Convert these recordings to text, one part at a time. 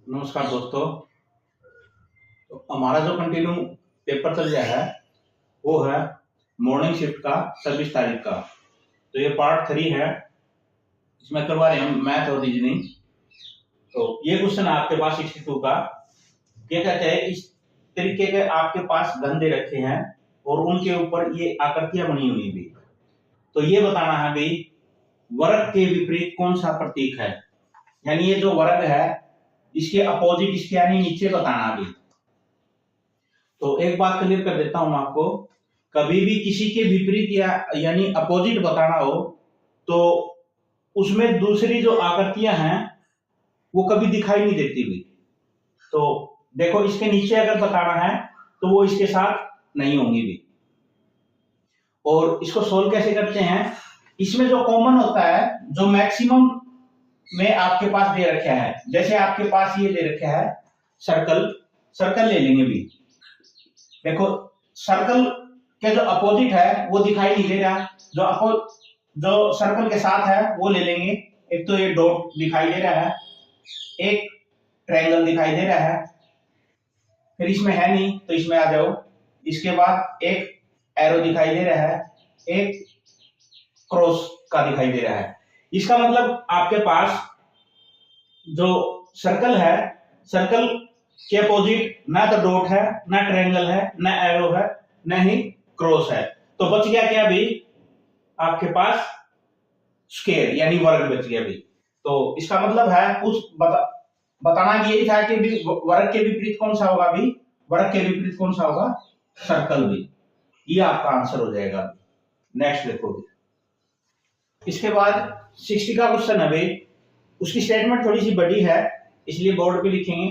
नमस्कार दोस्तों। तो हमारा जो कंटिन्यू पेपर चल रहा है वो है मॉर्निंग शिफ्ट का 26 तारीख का। तो ये पार्ट 3 है। इसमें करवा रहे हैं हम मैथ और रीजनिंग। तो ये क्वेश्चन है आपके पास 62 का। ये कहते हैं इस तरीके के आपके पास गन दे रखे हैं और उनके ऊपर ये आकृतियां बनी हुई भी। तो ये बताना है भाई वर्ग के विपरीत कौन सा प्रतीक है, यानी ये जो वर्ग है इसके अपोजिट इसके यानी नीचे बताना अभी। तो एक बात क्लियर कर देता हूं आपको, कभी भी किसी के विपरीत या यानी अपोजिट बताना हो तो उसमें दूसरी जो आकृतियां हैं वो कभी दिखाई नहीं देती भी। तो देखो इसके नीचे अगर बताना है तो वो इसके साथ नहीं होंगी भी। और इसको सोल्व कैसे करते हैं, इसमें जो कॉमन होता है जो मैक्सिमम में आपके पास दे रखा है, जैसे आपके पास ये दे रखा है सर्कल, सर्कल ले लेंगे भी। देखो सर्कल के जो अपोजिट है वो दिखाई नहीं दे रहा, जो सर्कल के साथ है वो ले लेंगे। एक तो ये डॉट दिखाई दे रहा है, एक ट्रायंगल दिखाई दे रहा है, फिर इसमें है नहीं तो इसमें आ जाओ। इसके बाद एक एरो दिखाई दे रहा है, एक क्रॉस का दिखाई दे रहा है। इसका मतलब आपके पास जो सर्कल है, सर्कल के अपोजिट ना तो डॉट है, ना ट्रायंगल है, ना एरो है, ना ही क्रॉस है। तो बच गया क्या भी आपके पास स्क्वायर यानी वर्ग बच गया भी। तो इसका मतलब है बताना ये था कि भी वर्ग के विपरीत कौन सा होगा भी, वर्ग के विपरीत कौन सा होगा, सर्कल भी। ये आपका आंसर हो जाएगा। नेक्स्ट देखो भी। इसके बाद 60 का क्वेश्चन है भाई, उसकी स्टेटमेंट थोड़ी सी बड़ी है इसलिए बोर्ड पे लिखेंगे,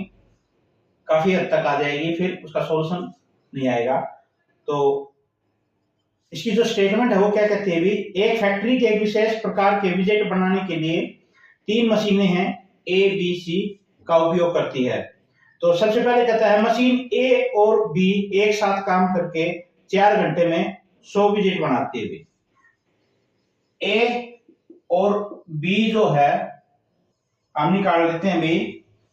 काफी हद तक आ जाएगी, फिर उसका सॉल्यूशन नहीं आएगा। तो इसकी जो स्टेटमेंट है वो क्या कहती है भी, एक फैक्ट्री के एक विशेष प्रकार के विजेट बनाने के लिए 3 मशीनें हैं ए बी सी का उपयोग करती है। तो सबसे पहले कहता है मशीन ए और बी एक साथ काम करके 4 घंटे में 100 विजेट बनाती है भी। ए और बी जो है हम निकाल लेते हैं भी,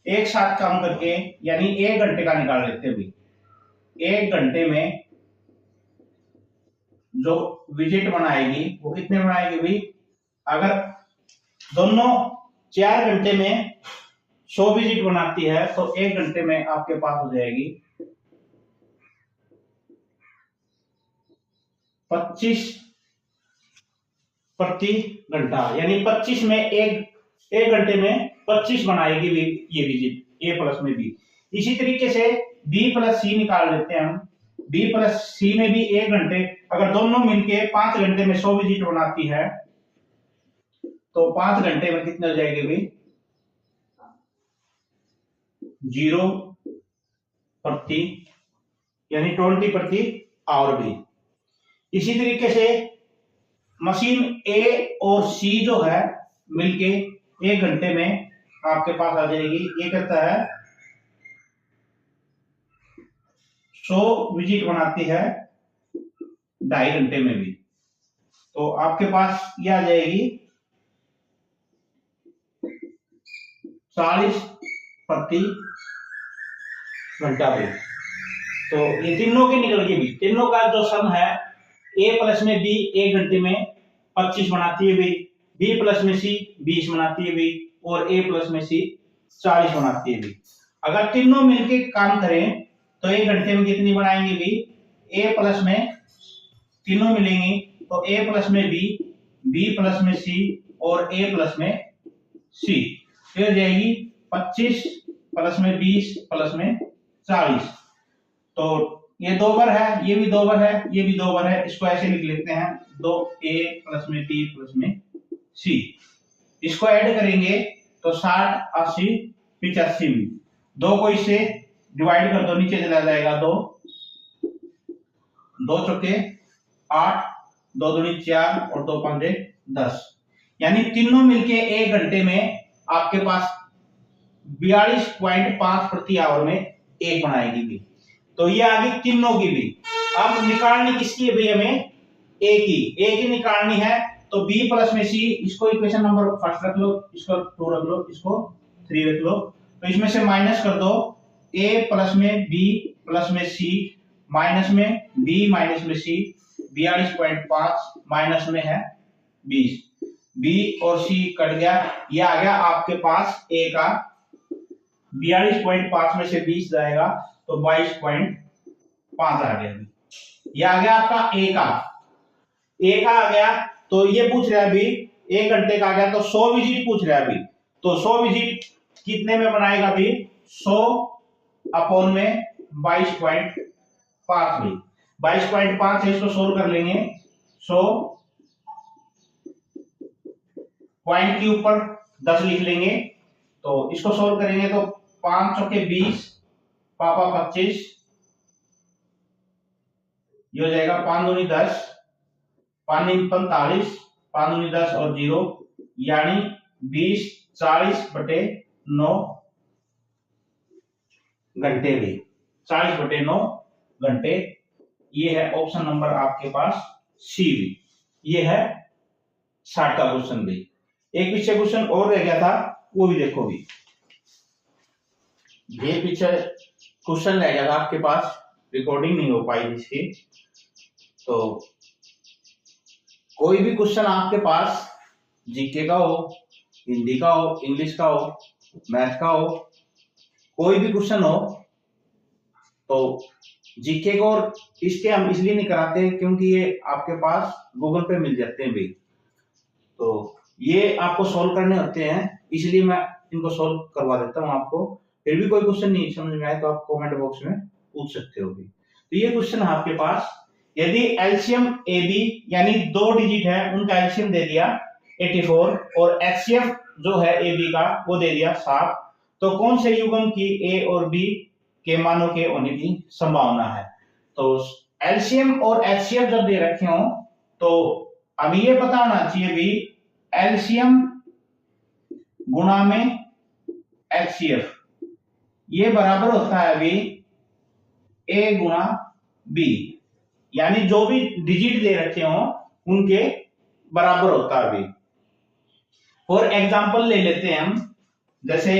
एक साथ काम करके यानी 1 घंटे का निकाल लेते हैं भी। 1 घंटे में जो विजिट बनाएगी वो कितने बनाएगी भी, अगर दोनों 4 घंटे में 100 विजिट बनाती है तो 1 घंटे में आपके पास हो जाएगी 25 प्रति घंटा, यानी 25 में एक घंटे में 25 बनाएगी ये विजिट ए प्लस में बी। इसी तरीके से बी प्लस सी निकाल लेते हैं हम। बी प्लस सी में भी 1 घंटे, अगर दोनों मिलके 5 घंटे में 100 विजिट बनाती है तो 5 घंटे में कितने हो जाएंगे भी, 0 प्रति यानी 20 प्रति आवर भी। इसी तरीके से मशीन ए और सी जो है मिलके 1 घंटे में आपके पास आ जाएगी, ये कहता है 100 विजिट बनाती है 2.5 घंटे में भी। तो आपके पास ये आ जाएगी 40 प्रति घंटा भी। तो ये तीनों की निकल गई भी, तीनों का जो सम है ए प्लस में बी 1 घंटे में 25 बनाती है भी, बी प्लस में सी 20 बनाती है भी, और ए प्लस में सी 40 बनाती है भी। अगर तीनों मिलके काम करें तो 1 घंटे में कितनी बनाएंगे भी, ए प्लस में तीनों मिलेंगी तो ए प्लस में बी प्लस में सी और ए प्लस में सी, फिर जाएगी 25 प्लस में 20 प्लस में 40। तो ये 2 बार है, ये भी 2 बार है, ये भी 2 बार है, इसको ऐसे लिख लेते हैं 2a प्लस में b प्लस में c। इसको ऐड करेंगे तो 60 80 85 भी, 2 को इससे डिवाइड कर दो, नीचे चला जाएगा 2 2 चौके 8, 2 दूनी 4 और 2 पंजे 10, यानी तीनों मिलके 1 घंटे में आपके पास 42.5 प्रति आवर में एक बनाएगी भी। तो ये आ गई तीनों की भी। अब निकालनी किसकी है भाई, हमें ए की निकालनी है। तो बी प्लस में सी, इसको इक्वेशन नंबर 1 रख लो, इसको 2 रख लो, इसको 3 रख लो। तो इसमें से माइनस कर दो, a प्लस में b प्लस में c माइनस में b माइनस में c, 42.5 माइनस में है 20, b और c कट गया, ये आ गया आपके पास a का 42.5 में से 20 जाएगा तो 22.5 आ गया। ये आ गया आपका a का आ गया। तो ये पूछ रहा है अभी 1 घंटे का आ गया तो 100 विजिट पूछ रहा है अभी, तो 100 विजिट कितने में बनाएगा अभी, 100 अपॉन में 22.5 भी 22.5 है, इसको सोल्व कर लेंगे। 100 पॉइंट के ऊपर 10 लिख लेंगे, तो इसको सोल्व करेंगे तो 5 चौके 20 पापा 25, ये हो जाएगा 5 दूनी 10, 5 दूनी 45, 5 दूनी 10 और 0 यानी 20 40/9 घंटे भी 40/9 घंटे। ये है ऑप्शन नंबर आपके पास सी भी। ये है 60 का क्वेश्चन भी। एक पीछे क्वेश्चन और रह गया था, वो भी देखो भी। ये पीछे क्वेश्चन रह गया था आपके पास, रिकॉर्डिंग नहीं हो पाई इसकी। तो कोई भी क्वेश्चन आपके पास जीके का हो, हिंदी का हो, इंग्लिश का हो, मैथ का हो, कोई भी क्वेश्चन हो, तो जीके को और इसके हम इसलिए नहीं कराते क्योंकि ये आपके पास गूगल पे मिल जाते हैं भाई, तो ये आपको सॉल्व करने होते हैं, इसलिए मैं इनको सॉल्व करवा देता हूं आपको। फिर भी कोई क्वेश्चन नहीं समझ में आए तो आप कमेंट बॉक्स में पूछ सकते हो भी। तो ये क्वेश्चन है आपके पास, यदि एलसीएम ए बी यानी 2 डिजिट है उनका एलसीएम दे दिया 84 और एचसीएफ जो है ए बी का वो दे दिया 7, तो कौन से युग्म की ए और बी के मानों के होने की संभावना है। तो एलसीएम और एचसीएफ जब दे रखे हो तो अभी ये पता होना चाहिए भी एलसीएम गुणा में एचसीएफ ये बराबर होता है अभी ए गुणा बी, यानी जो भी डिजिट दे रखे हो उनके बराबर होता है अभी। फॉर एग्जांपल ले लेते हैं हम, जैसे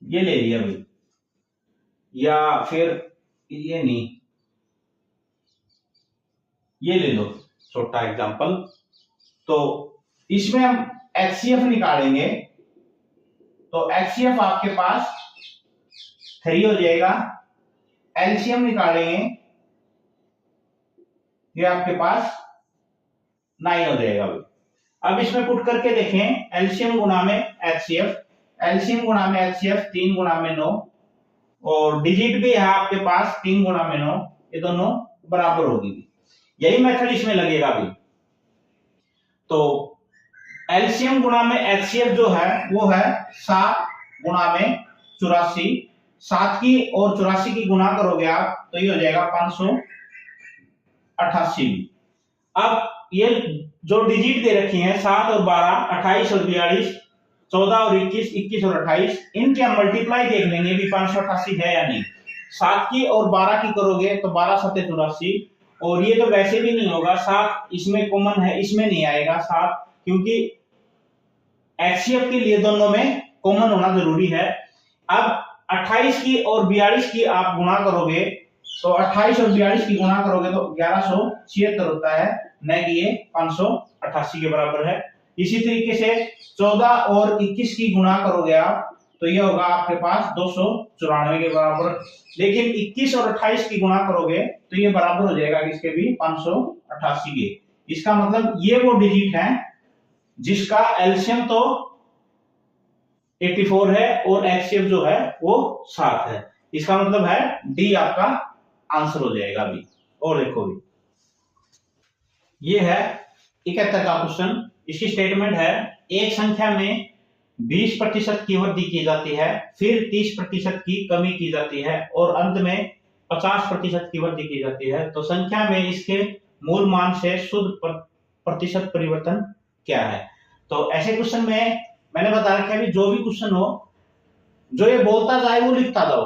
ये ले लिया भाई, या फिर ये नहीं, ये ले लो छोटा एग्जांपल। तो इसमें हम एचसीएफ निकालेंगे, तो एचसीएफ आपके पास 3 हो जाएगा, एलसीएम निकालेंगे ये आपके पास 9 हो जाएगा भाई। अब इसमें पुट करके देखें, एलसीएम गुणा में एचसीएफ, एलसीएम गुणा में एचसीएफ 3 गुणा में 9, और डिजिट भी है आपके पास 3 गुणा में 9, ये दोनों बराबर होगी। यही मेथड इसमें लगेगा भी। तो एलसीएम गुणा में एचसीएफ जो है वो है 7 गुणा में 84, 7 की और 84 की गुणा करोगे आप तो ये हो जाएगा 588। अब ये जो डिजिट दे रखी हैं 7 और 12, 28 और 42, 14 और 21, 21 और 28, इनके हम मल्टीप्लाई देख लेंगे भी 588 है या नहीं। 7 की और 12 की करोगे तो 12 7 84, और ये तो वैसे भी नहीं होगा, 7 इसमें कॉमन है, इसमें नहीं आएगा 7, क्योंकि एचसीएफ के लिए दोनों में कॉमन होना जरूरी है। अब 28 की और 42 की आप गुणा करोगे तो 28 और 42 की गुणा करोगे तो 1176 होता है, न कि ये 588 के बराबर है। इसी तरीके से 14 और 21 की गुणा करोगे आप तो ये होगा आपके पास 294 के बराबर, लेकिन 21 और 28 की गुणा करोगे तो ये बराबर हो जाएगा किसके भी 588 के। इसका मतलब ये वो डिजिट है जिसका एलसीएम तो 84 है और एचसीएफ जो है वो 7 है। इसका मतलब है डी आपका आंसर हो जाएगा अभी। और देखो भी, ये है 71 का क्वेश्चन। इसकी स्टेटमेंट है, एक संख्या में 20% की वृद्धि की जाती है, फिर 30% की कमी की जाती है और अंत में 50% की वृद्धि की जाती है, तो संख्या में इसके मूल मान से शुद्ध प्रतिशत परिवर्तन क्या है। तो ऐसे क्वेश्चन में मैंने बता रखा है जो भी क्वेश्चन हो, जो ये बोलता जाए वो लिखता जाओ,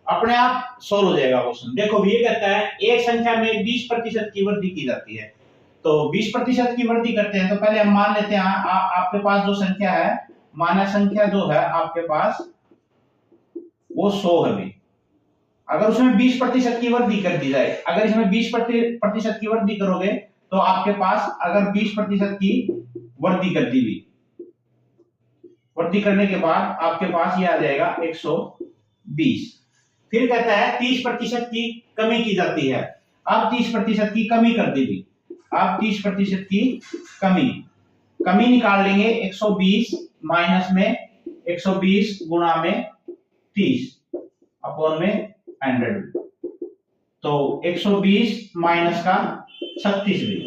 अपने आप सॉल्व हो जाएगा क्वेश्चन। देखो ये कहता है एक संख्या में 20% की वृद्धि की जाती है, तो 20% की वृद्धि करते हैं तो पहले हम मान लेते हैं आपके पास जो संख्या है, मानक संख्या जो है आपके पास वो 100 है भी। अगर उसमें 20% की वृद्धि कर दी जाए, अगर इसमें 20% की वृद्धि करोगे तो आपके पास अगर 20% की वृद्धि कर दी हुई, वृद्धि करने के बाद आपके पास ये आ जाएगा 120। फिर कहता है 30% की कमी की जाती है। अब 30% की कमी कर दी हुई, अब 30% की कमी निकाल लेंगे। 120 माइनस में 120 गुणा में 30 अपॉन में 100। तो 120 माइनस का 36 भी,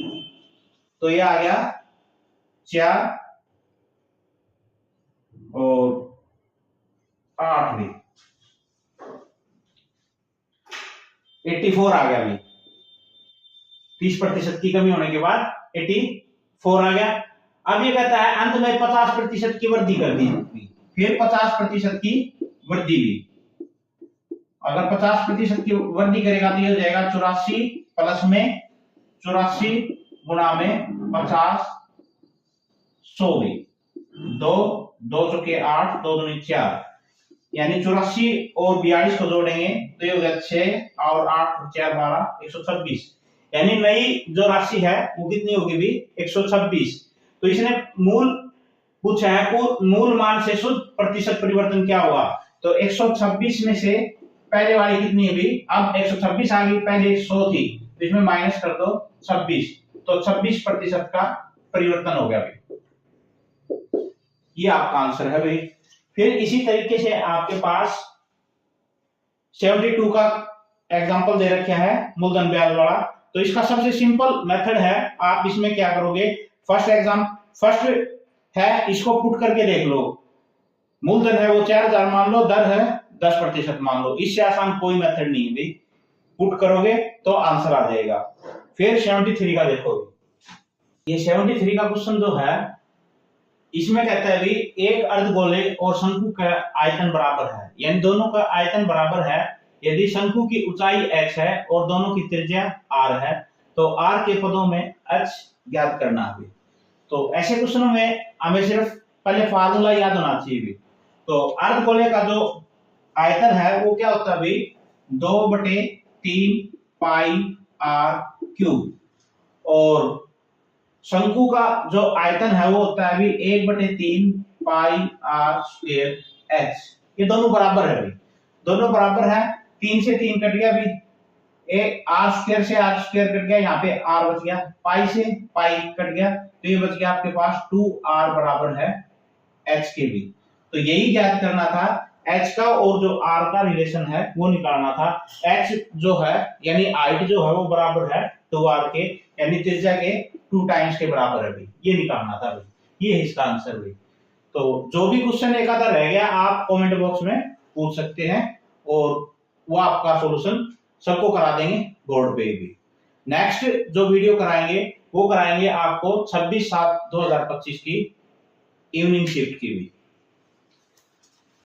तो ये आ गया 4 और 8 भी, 84 आ गया भी। 30% की कमी होने के बाद 84 आ गया। अब ये कहता है अंत में 50% की वृद्धि कर दी, फिर 50% की वृद्धि भी। अगर 50% की वृद्धि करेगा तो ये हो जाएगा 84 प्लस में 84 गुणा में 50 100 भी, 2 2 चौके 8, 2 दूनी 4, यानी 84 और 42 को जोड़ेंगे तो ये हो गया 6 और 8 4 12 126, यानी नई जो राशि है वो कितनी होगी भी 126। तो इसने मूल पूछा है, मूल मान से शुद्ध प्रतिशत परिवर्तन क्या होगा। तो 126 में से पहले वाली कितनी है भी, अब 126 आ गई, पहले 100 थी तो इसमें माइनस कर दो 26, तो 26% का परिवर्तन हो गया भाई। ये आपका आंसर है भाई। फिर इसी तरीके से आपके पास 72 का एग्जांपल दे रखा है मूलधन ब्याज वाला। तो इसका सबसे सिंपल मेथड है, आप इसमें क्या करोगे, फर्स्ट है इसको पुट करके देख लो। मूलधन है वो 4000 मान लो, दर है 10% मान लो, इससे आसान कोई मेथड नहीं है भाई। पुट करोगे तो आंसर आ जाएगा। फिर 73 का देखो, ये 73 का क्वेश्चन जो है इसमें कहता है भी एक अर्धगोले और शंकु का आयतन बराबर है, यानी दोनों का आयतन बराबर है। यदि शंकु की ऊंचाई h है और दोनों की त्रिज्या r है तो r के पदों में h ज्ञात करना है। तो ऐसे क्वेश्चनों में हमें सिर्फ पहले फार्मूला याद होना चाहिए। तो अर्धगोले का जो आयतन है वो क्या होता है भाई, 2/3 पाई r क्यूब, और शंकु का जो आयतन है वो होता है अभी 1/3 पाई r स्क्वायर h। ये दोनों बराबर है भाई, दोनों बराबर है। 3 से 3 कट गया भी, r स्क्वायर से r स्क्वायर कट गया, यहाँ पे r बच गया, पाई से पाई कट गया तो ये बच गया आपके पास 2r बराबर है h के भी। तो यही ज्ञात करना था, h का और जो r का रिलेशन है वो निकालना था। h जो है यानी हाइट जो है वो बराबर है 2r के, यानी त्रिज्या के 2 टाइम्स के बराबर है भाई, ये निकालना था भाई, ये है इसका आंसर भाई। तो जो भी क्वेश्चन एक आधा रह गया आप कमेंट बॉक्स में पूछ सकते हैं और वो आपका सॉल्यूशन सबको करा देंगे बोर्ड पे भी। नेक्स्ट जो वीडियो कराएंगे वो कराएंगे आपको 26/7/2025 की इवनिंग शिफ्ट की भी।